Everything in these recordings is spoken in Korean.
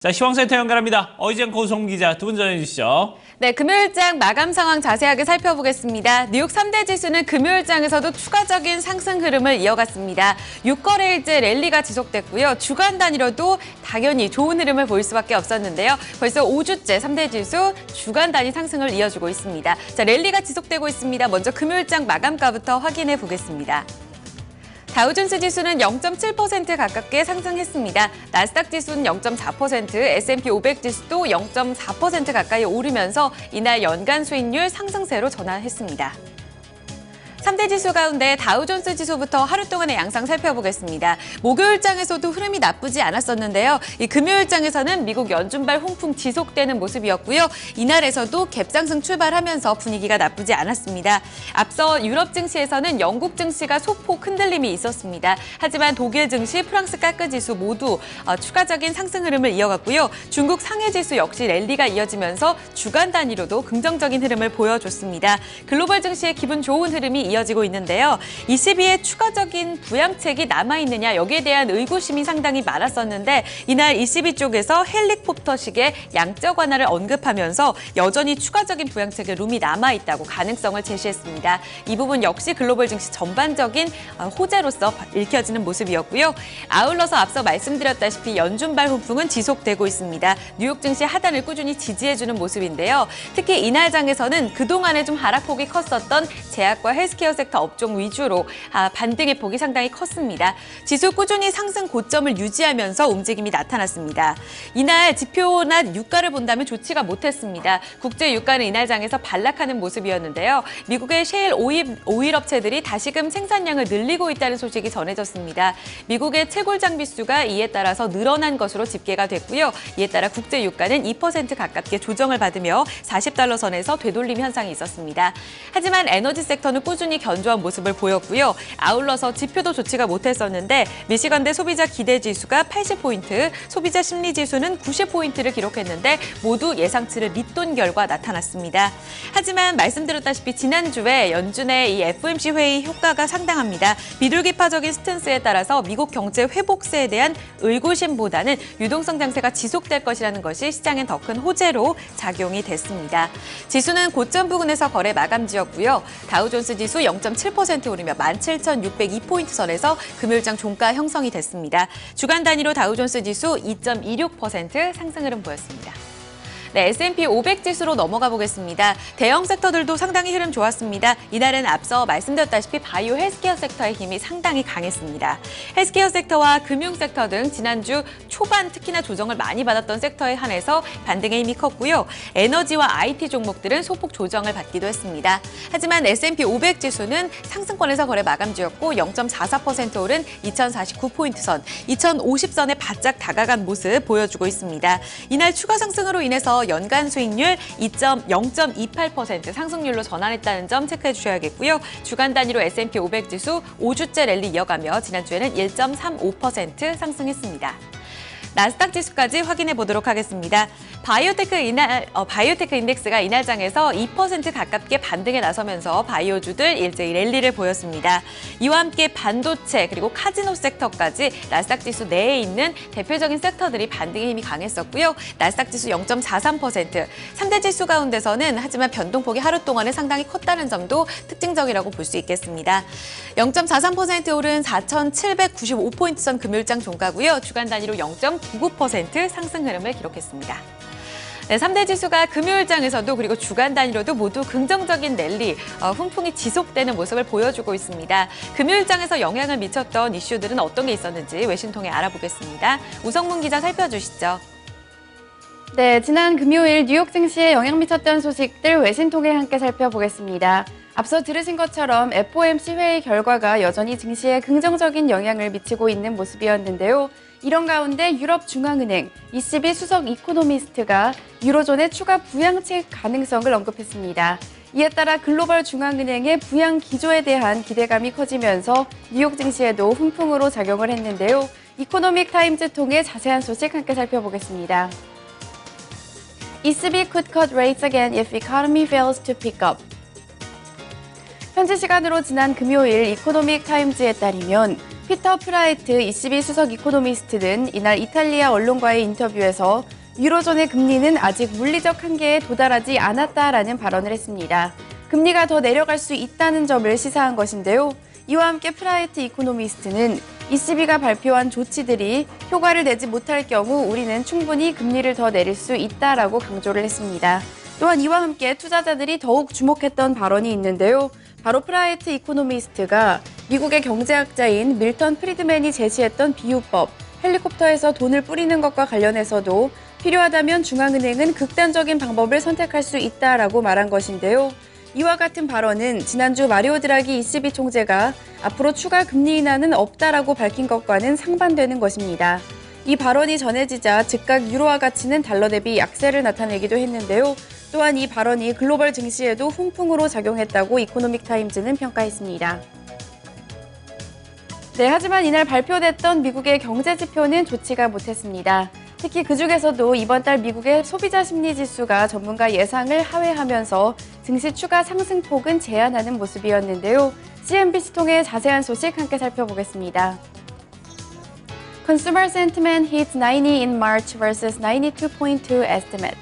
자, 시황센터 연결합니다. 어이정 고송 기자 두 분 전해주시죠. 네, 금요일장 마감 상황 자세하게 살펴보겠습니다. 뉴욕 3대 지수는 금요일장에서도 추가적인 상승 흐름을 이어갔습니다. 6거래일째 랠리가 지속됐고요. 주간 단위로도 당연히 좋은 흐름을 보일 수밖에 없었는데요. 벌써 5주째 3대 지수 주간 단위 상승을 이어주고 있습니다. 자, 랠리가 지속되고 있습니다. 먼저 금요일장 마감가부터 확인해 보겠습니다. 다우존스 지수는 0.7% 가깝게 상승했습니다. 나스닥 지수는 0.4%, S&P 500 지수도 0.4% 가까이 오르면서 이날 연간 수익률 상승세로 전환했습니다. 3대 지수 가운데 다우존스 지수부터 하루 동안의 양상 살펴보겠습니다. 목요일장에서도 흐름이 나쁘지 않았었는데요. 이 금요일장에서는 미국 연준발 홍풍 지속되는 모습이었고요. 이날에서도 갭상승 출발하면서 분위기가 나쁘지 않았습니다. 앞서 유럽 증시에서는 영국 증시가 소폭 흔들림이 있었습니다. 하지만 독일 증시, 프랑스 까크 지수 모두 추가적인 상승 흐름을 이어갔고요. 중국 상해 지수 역시 랠리가 이어지면서 주간 단위로도 긍정적인 흐름을 보여줬습니다. 글로벌 증시의 기분 좋은 흐름이 이어지고 있는데요. ECB의 추가적인 부양책이 남아있느냐 여기에 대한 의구심이 상당히 많았었는데 이날 ECB 쪽에서 헬리콥터식의 양적 완화를 언급하면서 여전히 추가적인 부양책의 룸이 남아있다고 가능성을 제시했습니다. 이 부분 역시 글로벌 증시 전반적인 호재로서 읽혀지는 모습이었고요. 아울러서 앞서 말씀드렸다시피 연준발 훈풍은 지속되고 있습니다. 뉴욕 증시 하단을 꾸준히 지지해주는 모습인데요. 특히 이날 장에서는 그동안에 좀 하락폭이 컸었던 제약과 헬스케어 섹터 업종 위주로 반등의 폭이 상당히 컸습니다. 지수 꾸준히 상승 고점을 유지하면서 움직임이 나타났습니다. 이날 지표나 유가를 본다면 좋지가 못했습니다. 국제 유가는 이날 장에서 반락하는 모습이었는데요. 미국의 셰일 오일 업체들이 다시금 생산량을 늘리고 있다는 소식이 전해졌습니다. 미국의 채굴 장비수가 이에 따라서 늘어난 것으로 집계가 됐고요. 이에 따라 국제 유가는 2% 가깝게 조정을 받으며 40달러 선에서 되돌림 현상이 있었습니다. 하지만 에너지 섹터는 꾸준히 견조한 모습을 보였고요. 아울러서 지표도 좋지가 못했었는데 미시건대 소비자 기대지수가 80포인트, 소비자 심리지수는 90포인트를 기록했는데 모두 예상치를 밑돈 결과 나타났습니다. 하지만 말씀드렸다시피 지난주에 연준의 이 FOMC 회의 효과가 상당합니다. 비둘기파적인 스탠스에 따라서 미국 경제 회복세에 대한 의구심보다는 유동성 장세가 지속될 것이라는 것이 시장엔 더 큰 호재로 작용이 됐습니다. 지수는 고점 부근에서 거래 마감지였고요. 다우존스 지수 0.7% 오르며 17,602포인트 선에서 금요일장 종가 형성이 됐습니다. 주간 단위로 다우존스 지수 2.26% 상승 흐름 보였습니다. 네, S&P 500 지수로 넘어가 보겠습니다. 대형 섹터들도 상당히 흐름 좋았습니다. 이날은 앞서 말씀드렸다시피 바이오 헬스케어 섹터의 힘이 상당히 강했습니다. 헬스케어 섹터와 금융 섹터 등 지난주 초반 특히나 조정을 많이 받았던 섹터에 한해서 반등의 힘이 컸고요. 에너지와 IT 종목들은 소폭 조정을 받기도 했습니다. 하지만 S&P 500 지수는 상승권에서 거래 마감지였고 0.44% 오른 2049포인트 선, 2050선에 바짝 다가간 모습 보여주고 있습니다. 이날 추가 상승으로 인해서 연간 수익률 0.28% 상승률로 전환했다는 점 체크해 주셔야겠고요. 주간 단위로 S&P 500 지수 5주째 랠리 이어가며 지난주에는 1.35% 상승했습니다. 나스닥 지수까지 확인해 보도록 하겠습니다. 바이오테크 인덱스가 이날 장에서 2% 가깝게 반등에 나서면서 바이오주들 일제히 랠리를 보였습니다. 이와 함께 반도체 그리고 카지노 섹터까지 나스닥 지수 내에 있는 대표적인 섹터들이 반등의 힘이 강했었고요. 나스닥 지수 0.43%, 3대 지수 가운데서는 하지만 변동폭이 하루 동안에 상당히 컸다는 점도 특징적이라고 볼 수 있겠습니다. 0.43% 오른 4,795포인트 선 금요일장 종가고요. 주간 단위로 0.99% 상승 흐름을 기록했습니다. 네, 3대 지수가 금요일장에서도 그리고 주간 단위로도 모두 긍정적인 랠리, 훈풍이 지속되는 모습을 보여주고 있습니다. 금요일장에서 영향을 미쳤던 이슈들은 어떤 게 있었는지 외신 통해 알아보겠습니다. 우성문 기자 살펴주시죠. 네, 지난 금요일 뉴욕 증시에 영향 미쳤던 소식들 외신 통해 함께 살펴보겠습니다. 앞서 들으신 것처럼 FOMC 회의 결과가 여전히 증시에 긍정적인 영향을 미치고 있는 모습이었는데요. 이런 가운데 유럽중앙은행 ECB 수석 이코노미스트가 유로존의 추가 부양책 가능성을 언급했습니다. 이에 따라 글로벌 중앙은행의 부양 기조에 대한 기대감이 커지면서 뉴욕 증시에도 훈풍으로 작용을 했는데요. 이코노믹 타임즈 통해 자세한 소식 함께 살펴보겠습니다. ECB could cut rates again if economy fails to pick up. 현지 시간으로 지난 금요일 이코노믹 타임즈에 따르면 피터 프라이트 ECB 수석 이코노미스트는 이날 이탈리아 언론과의 인터뷰에서 유로존의 금리는 아직 물리적 한계에 도달하지 않았다라는 발언을 했습니다. 금리가 더 내려갈 수 있다는 점을 시사한 것인데요. 이와 함께 프라이트 이코노미스트는 ECB가 발표한 조치들이 효과를 내지 못할 경우 우리는 충분히 금리를 더 내릴 수 있다라고 강조를 했습니다. 또한 이와 함께 투자자들이 더욱 주목했던 발언이 있는데요. 바로 프라이트 이코노미스트가 미국의 경제학자인 밀턴 프리드맨이 제시했던 비유법, 헬리콥터에서 돈을 뿌리는 것과 관련해서도 필요하다면 중앙은행은 극단적인 방법을 선택할 수 있다라고 말한 것인데요. 이와 같은 발언은 지난주 마리오 드라기 ECB 총재가 앞으로 추가 금리 인하는 없다라고 밝힌 것과는 상반되는 것입니다. 이 발언이 전해지자 즉각 유로화 가치는 달러 대비 약세를 나타내기도 했는데요. 또한 이 발언이 글로벌 증시에도 훈풍으로 작용했다고 이코노믹 타임즈는 평가했습니다. 네, 하지만 이날 발표됐던 미국의 경제 지표는 좋지가 못했습니다. 특히 그중에서도 이번 달 미국의 소비자 심리 지수가 전문가 예상을 하회하면서 증시 추가 상승폭은 제한하는 모습이었는데요. CNBC 통해 자세한 소식 함께 살펴보겠습니다. Consumer sentiment hits 90 in March versus 92.2 estimate.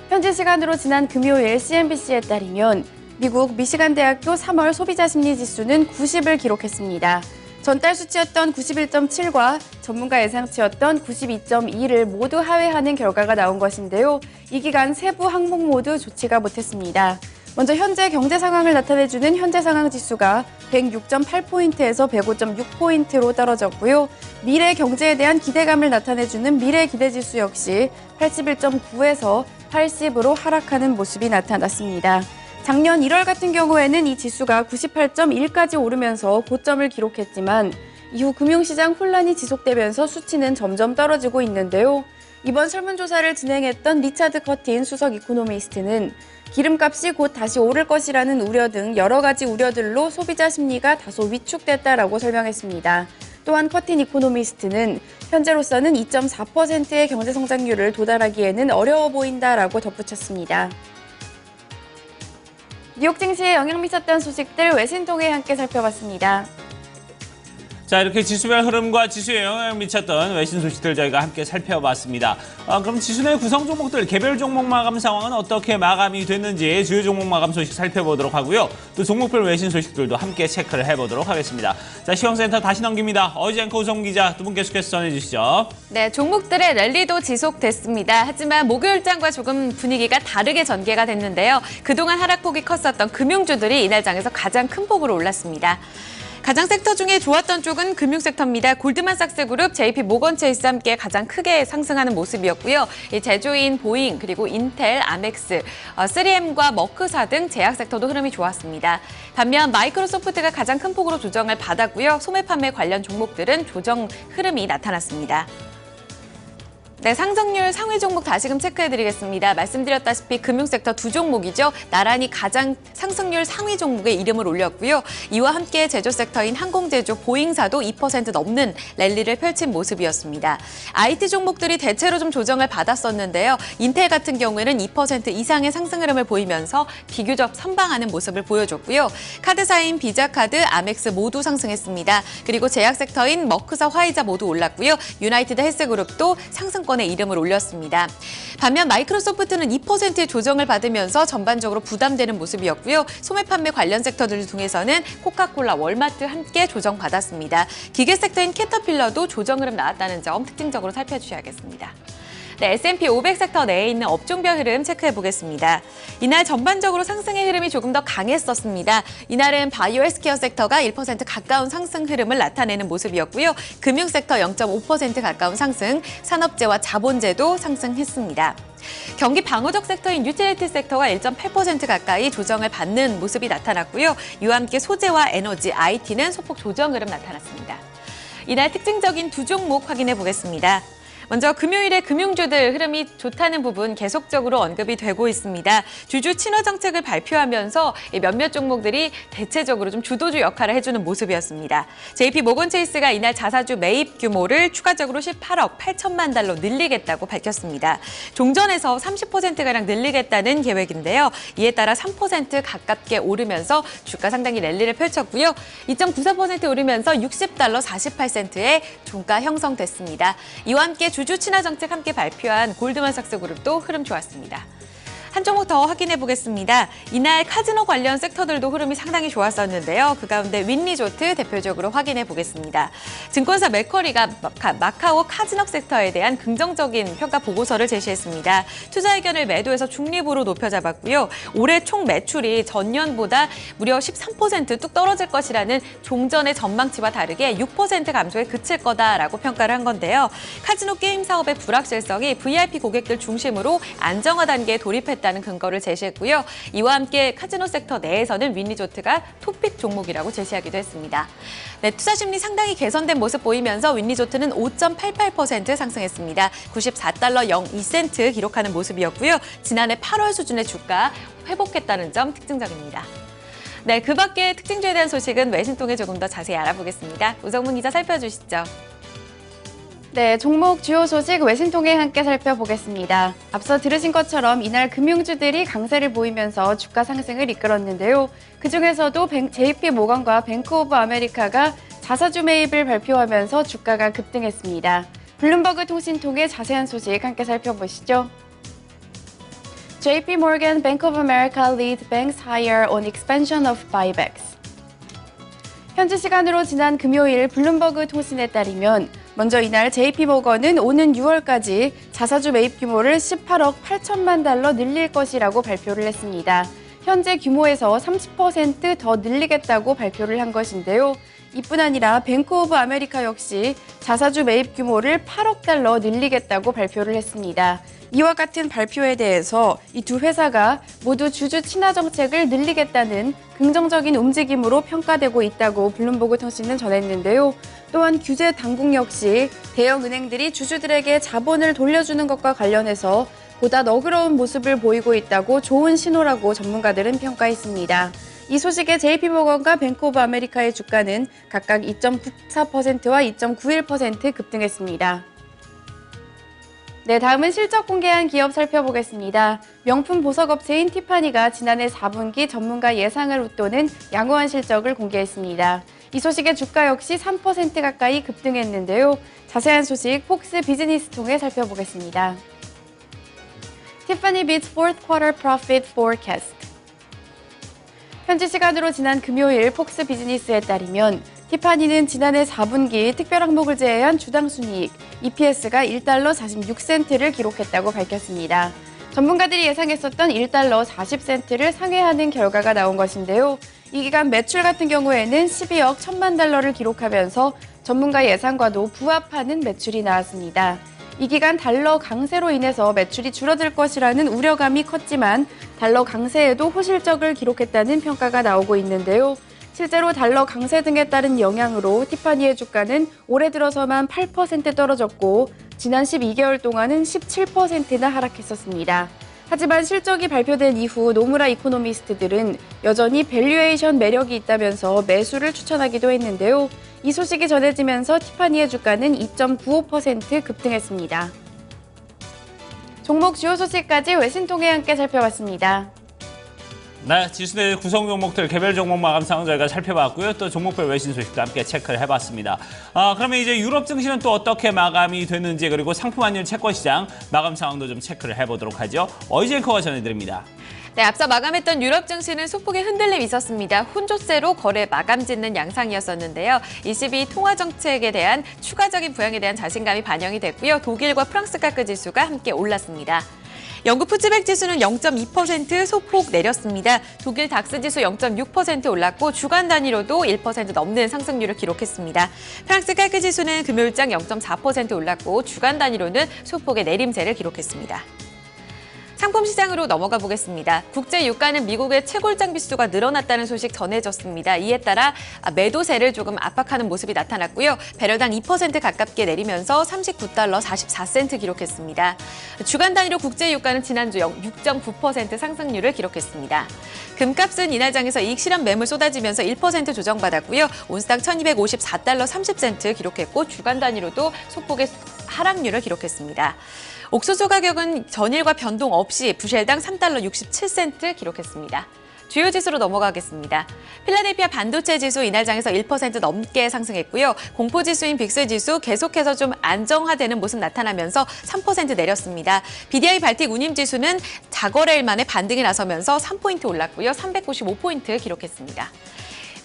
현지 시간으로 지난 금요일 CNBC에 따르면 미국 미시간 대학교 3월 소비자 심리 지수는 90을 기록했습니다. 전달 수치였던 91.7과 전문가 예상치였던 92.2를 모두 하회하는 결과가 나온 것인데요. 이 기간 세부 항목 모두 좋지가 못했습니다. 먼저 현재 경제 상황을 나타내주는 현재 상황 지수가 106.8포인트에서 105.6포인트로 떨어졌고요. 미래 경제에 대한 기대감을 나타내주는 미래 기대 지수 역시 81.9에서 80으로 하락하는 모습이 나타났습니다. 작년 1월 같은 경우에는 이 지수가 98.1까지 오르면서 고점을 기록했지만 이후 금융시장 혼란이 지속되면서 수치는 점점 떨어지고 있는데요. 이번 설문조사를 진행했던 리차드 커틴 수석 이코노미스트는 기름값이 곧 다시 오를 것이라는 우려 등 여러 가지 우려들로 소비자 심리가 다소 위축됐다라고 설명했습니다. 또한 커틴 이코노미스트는 현재로서는 2.4%의 경제성장률을 도달하기에는 어려워 보인다라고 덧붙였습니다. 뉴욕 증시에 영향 미쳤던 소식들 외신 통해 함께 살펴봤습니다. 자, 이렇게 지수별 흐름과 지수에 영향을 미쳤던 외신 소식들 저희가 함께 살펴봤습니다. 그럼 지수 내 구성 종목들 개별 종목 마감 상황은 어떻게 마감이 됐는지 주요 종목 마감 소식 살펴보도록 하고요. 또 종목별 외신 소식들도 함께 체크를 해보도록 하겠습니다. 자, 시황센터 다시 넘깁니다. 어이젠코 우성 기자 두 분 계속해서 전해주시죠. 네, 종목들의 랠리도 지속됐습니다. 하지만 목요일장과 조금 분위기가 다르게 전개가 됐는데요. 그동안 하락폭이 컸었던 금융주들이 이날 장에서 가장 큰 폭으로 올랐습니다. 가장 섹터 중에 좋았던 쪽은 금융섹터입니다. 골드만삭스 그룹, JP 모건 체이스와 함께 가장 크게 상승하는 모습이었고요. 이 제조인 보잉, 그리고 인텔, 아멕스, 3M과 머크사 등 제약 섹터도 흐름이 좋았습니다. 반면 마이크로소프트가 가장 큰 폭으로 조정을 받았고요. 소매 판매 관련 종목들은 조정 흐름이 나타났습니다. 네, 상승률 상위 종목 다시금 체크해드리겠습니다. 말씀드렸다시피 금융섹터 두 종목이죠. 나란히 가장 상승률 상위 종목에 이름을 올렸고요. 이와 함께 제조섹터인 항공제조 보잉사도 2% 넘는 랠리를 펼친 모습이었습니다. IT 종목들이 대체로 좀 조정을 받았었는데요. 인텔 같은 경우에는 2% 이상의 상승 흐름을 보이면서 비교적 선방하는 모습을 보여줬고요. 카드사인 비자카드, 아멕스 모두 상승했습니다. 그리고 제약섹터인 머크사, 화이자 모두 올랐고요. 유나이티드 헬스그룹도 상승권에 이름을 올렸습니다. 반면 마이크로소프트는 2%의 조정을 받으면서 전반적으로 부담되는 모습이었고요. 소매 판매 관련 섹터들 중에서는 코카콜라, 월마트 함께 조정받았습니다. 기계 섹터인 캐터필러도 조정 흐름 나왔다는 점 특징적으로 살펴주셔야겠습니다. 네, S&P 500 섹터 내에 있는 업종별 흐름 체크해보겠습니다. 이날 전반적으로 상승의 흐름이 조금 더 강했었습니다. 이날은 바이오 헬스케어 섹터가 1% 가까운 상승 흐름을 나타내는 모습이었고요. 금융 섹터 0.5% 가까운 상승, 산업재와 자본재도 상승했습니다. 경기 방어적 섹터인 유틸리티 섹터가 1.8% 가까이 조정을 받는 모습이 나타났고요. 이와 함께 소재와 에너지, IT는 소폭 조정 흐름 나타났습니다. 이날 특징적인 두 종목 확인해 보겠습니다. 먼저 금요일에 금융주들 흐름이 좋다는 부분 계속적으로 언급이 되고 있습니다. 주주 친화 정책을 발표하면서 몇몇 종목들이 대체적으로 좀 주도주 역할을 해주는 모습이었습니다. JP 모건 체이스가 이날 자사주 매입 규모를 추가적으로 18억 8천만 달러 늘리겠다고 밝혔습니다. 종전에서 30%가량 늘리겠다는 계획인데요. 이에 따라 3% 가깝게 오르면서 주가 상당히 랠리를 펼쳤고요. 2.94% 오르면서 60달러 48센트의 종가 형성됐습니다. 이와 함께 주주 친화 정책 함께 발표한 골드만삭스 그룹도 흐름 좋았습니다. 한 종목 더 확인해 보겠습니다. 이날 카지노 관련 섹터들도 흐름이 상당히 좋았었는데요. 그 가운데 윈리조트 대표적으로 확인해 보겠습니다. 증권사 맥커리가 마카오 카지노 섹터에 대한 긍정적인 평가 보고서를 제시했습니다. 투자 의견을 매도해서 중립으로 높여 잡았고요. 올해 총 매출이 전년보다 무려 13%뚝 떨어질 것이라는 종전의 전망치와 다르게 6% 감소에 그칠 거다라고 평가를 한 건데요. 카지노 게임 사업의 불확실성이 VIP 고객들 중심으로 안정화 단계에 돌입했다는 근거를 제시했고요. 이와 함께 카지노 섹터 내에서는 윈리조트가 토픽 종목이라고 제시하기도 했습니다. 네, 투자 심리 상당히 개선된 모습 보이면서 윈리조트는 5.88% 상승했습니다. 94달러 02센트 기록하는 모습이었고요. 지난해 8월 수준의 주가 회복했다는 점 특징적입니다. 네, 그 밖에 특징주에 대한 소식은 외신 통해 조금 더 자세히 알아보겠습니다. 우성문 기자 살펴주시죠. 네, 종목 주요 소식 외신 통해 함께 살펴보겠습니다. 앞서 들으신 것처럼 이날 금융주들이 강세를 보이면서 주가 상승을 이끌었는데요. 그중에서도 JP 모건과 뱅크 오브 아메리카가 자사주 매입을 발표하면서 주가가 급등했습니다. 블룸버그 통신 통해 자세한 소식 함께 살펴보시죠. JP Morgan, Bank of America lead banks higher on expansion of buybacks. 현지 시간으로 지난 금요일 블룸버그 통신에 따르면 먼저 이날 JP모건은 오는 6월까지 자사주 매입 규모를 18억 8천만 달러 늘릴 것이라고 발표를 했습니다. 현재 규모에서 30% 더 늘리겠다고 발표를 한 것인데요. 이뿐 아니라 뱅크 오브 아메리카 역시 자사주 매입 규모를 8억 달러 늘리겠다고 발표를 했습니다. 이와 같은 발표에 대해서 이 두 회사가 모두 주주 친화 정책을 늘리겠다는 긍정적인 움직임으로 평가되고 있다고 블룸버그 통신은 전했는데요. 또한 규제 당국 역시 대형 은행들이 주주들에게 자본을 돌려주는 것과 관련해서 보다 너그러운 모습을 보이고 있다고 좋은 신호라고 전문가들은 평가했습니다. 이 소식에 JP모건과 뱅크 오브 아메리카의 주가는 각각 2.94%와 2.91% 급등했습니다. 네, 다음은 실적 공개한 기업 살펴보겠습니다. 명품 보석업체인 티파니가 지난해 4분기 전문가 예상을 웃도는 양호한 실적을 공개했습니다. 이 소식에 주가 역시 3% 가까이 급등했는데요. 자세한 소식 폭스 비즈니스 통해 살펴보겠습니다. Tiffany beats fourth quarter profit forecast. 현지 시간으로 지난 금요일 폭스 비즈니스에 따르면 티파니는 지난해 4분기 특별 항목을 제외한 주당 순이익 EPS가 1달러 46센트를 기록했다고 밝혔습니다. 전문가들이 예상했었던 1달러 40센트를 상회하는 결과가 나온 것인데요. 이 기간 매출 같은 경우에는 12억 1천만 달러를 기록하면서 전문가 예상과도 부합하는 매출이 나왔습니다. 이 기간 달러 강세로 인해서 매출이 줄어들 것이라는 우려감이 컸지만 달러 강세에도 호실적을 기록했다는 평가가 나오고 있는데요. 실제로 달러 강세 등에 따른 영향으로 티파니의 주가는 올해 들어서만 8% 떨어졌고 지난 12개월 동안은 17%나 하락했었습니다. 하지만 실적이 발표된 이후 노무라 이코노미스트들은 여전히 밸류에이션 매력이 있다면서 매수를 추천하기도 했는데요. 이 소식이 전해지면서 티파니의 주가는 2.95% 급등했습니다. 종목 주요 소식까지 외신 통해 함께 살펴봤습니다. 네, 지수대 구성 종목들 개별 종목 마감 상황 저희가 살펴봤고요. 또 종목별 외신 소식도 함께 체크를 해봤습니다. 그러면 이제 유럽 증시는 또 어떻게 마감이 됐는지 그리고 상품 환율 채권 시장 마감 상황도 좀 체크를 해보도록 하죠. 어이젠커가 전해드립니다. 네, 앞서 마감했던 유럽 증시는 소폭의 흔들림이 있었습니다. 혼조세로 거래 마감 짓는 양상이었었는데요. ECB 통화 정책에 대한 추가적인 부양에 대한 자신감이 반영이 됐고요. 독일과 프랑스 카크 지수가 함께 올랐습니다. 영국 푸츠백 지수는 0.2% 소폭 내렸습니다. 독일 닥스 지수 0.6% 올랐고 주간 단위로도 1% 넘는 상승률을 기록했습니다. 프랑스 카크 지수는 금요일장 0.4% 올랐고 주간 단위로는 소폭의 내림세를 기록했습니다. 상품 시장으로 넘어가 보겠습니다. 국제 유가는 미국의 채굴장 비수가 늘어났다는 소식 전해졌습니다. 이에 따라 매도세를 조금 압박하는 모습이 나타났고요. 배럴당 2% 가깝게 내리면서 39달러 44센트 기록했습니다. 주간 단위로 국제 유가는 지난주 6.9% 상승률을 기록했습니다. 금값은 이날 장에서 이익 실현 매물 쏟아지면서 1% 조정받았고요. 온스당 1254달러 30센트 기록했고 주간 단위로도 소폭의 하락률을 기록했습니다. 옥수수 가격은 전일과 변동 없이 부셸당 3달러 67센트 기록했습니다. 주요 지수로 넘어가겠습니다. 필라델피아 반도체 지수 이날 장에서 1% 넘게 상승했고요. 공포지수인 빅스지수 계속해서 좀 안정화되는 모습 나타나면서 3% 내렸습니다. BDI 발틱 운임지수는 자거래일 만에 반등이 나서면서 3포인트 올랐고요. 395포인트 기록했습니다.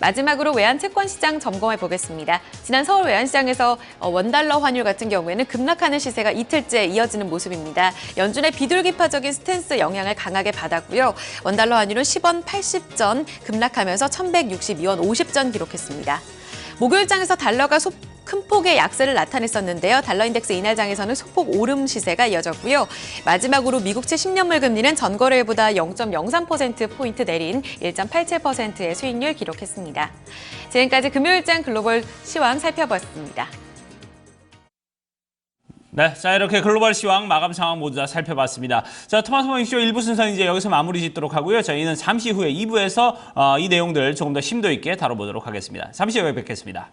마지막으로 외환채권 시장 점검해 보겠습니다. 지난 서울 외환시장에서 원달러 환율 같은 경우에는 급락하는 시세가 이틀째 이어지는 모습입니다. 연준의 비둘기파적인 스탠스 영향을 강하게 받았고요. 원달러 환율은 10원 80전 급락하면서 1162원 50전 기록했습니다. 목요일장에서 달러가 큰 폭의 약세를 나타냈었는데요. 달러 인덱스 이날장에서는 소폭 오름 시세가 이어졌고요. 마지막으로 미국채 10년물 금리는 전거래일보다 0.03%포인트 내린 1.87%의 수익률 기록했습니다. 지금까지 금요일장 글로벌 시황 살펴봤습니다. 네, 자 이렇게 글로벌 시황 마감 상황 모두 다 살펴봤습니다. 자, 토마토 모닝쇼 1부 순서는 이제 여기서 마무리 짓도록 하고요. 저희는 잠시 후에 2부에서 이 내용들 조금 더 심도 있게 다뤄보도록 하겠습니다. 잠시 후에 뵙겠습니다.